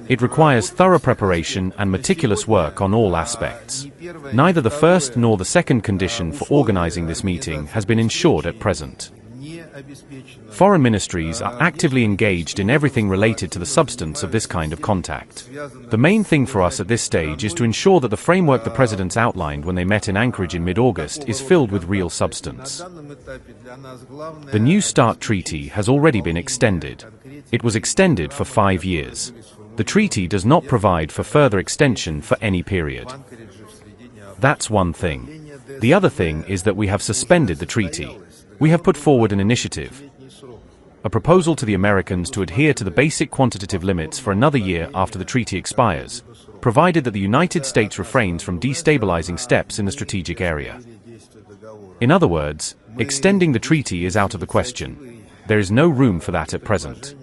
It requires thorough preparation and meticulous work on all aspects. Neither the first nor the second condition for organizing this meeting has been ensured at present. Foreign ministries are actively engaged in everything related to the substance of this kind of contact. The main thing for us at this stage is to ensure that the framework the presidents outlined when they met in Anchorage in mid-August is filled with real substance. The New START treaty has already been extended. It was extended for 5 years. The treaty does not provide for further extension for any period. That's one thing. The other thing is that we have suspended the treaty. We have put forward an initiative, a proposal to the Americans to adhere to the basic quantitative limits for another year after the treaty expires, provided that the United States refrains from destabilizing steps in the strategic area. In other words, extending the treaty is out of the question. There is no room for that at present.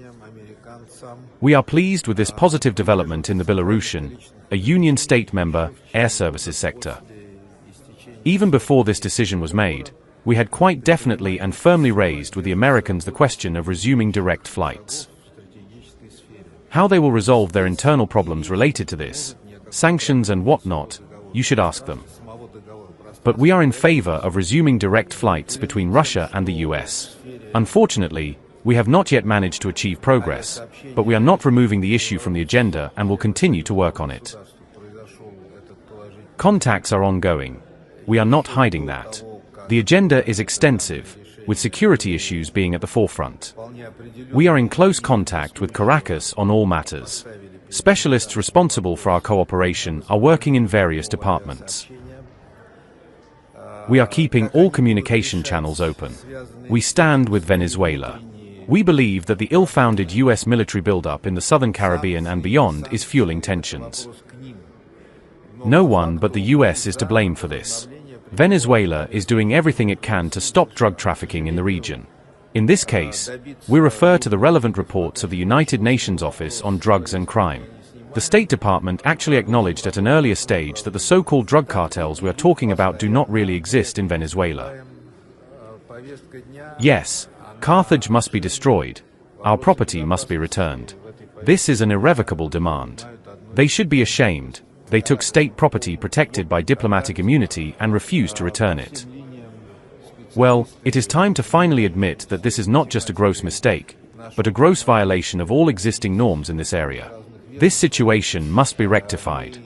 We are pleased with this positive development in the Belarusian, a Union State member, air services sector. Even before this decision was made, we had quite definitely and firmly raised with the Americans the question of resuming direct flights. How they will resolve their internal problems related to this, sanctions and whatnot, you should ask them. But we are in favor of resuming direct flights between Russia and the US. Unfortunately, we have not yet managed to achieve progress, but we are not removing the issue from the agenda and will continue to work on it. Contacts are ongoing. We are not hiding that. The agenda is extensive, with security issues being at the forefront. We are in close contact with Caracas on all matters. Specialists responsible for our cooperation are working in various departments. We are keeping all communication channels open. We stand with Venezuela. We believe that the ill-founded US military buildup in the southern Caribbean and beyond is fueling tensions. No one but the US is to blame for this. Venezuela is doing everything it can to stop drug trafficking in the region. In this case, we refer to the relevant reports of the United Nations Office on Drugs and Crime. The State Department actually acknowledged at an earlier stage that the so-called drug cartels we are talking about do not really exist in Venezuela. Yes, Carthage must be destroyed. Our property must be returned. This is an irrevocable demand. They should be ashamed. They took state property protected by diplomatic immunity and refused to return it. Well, it is time to finally admit that this is not just a gross mistake, but a gross violation of all existing norms in this area. This situation must be rectified.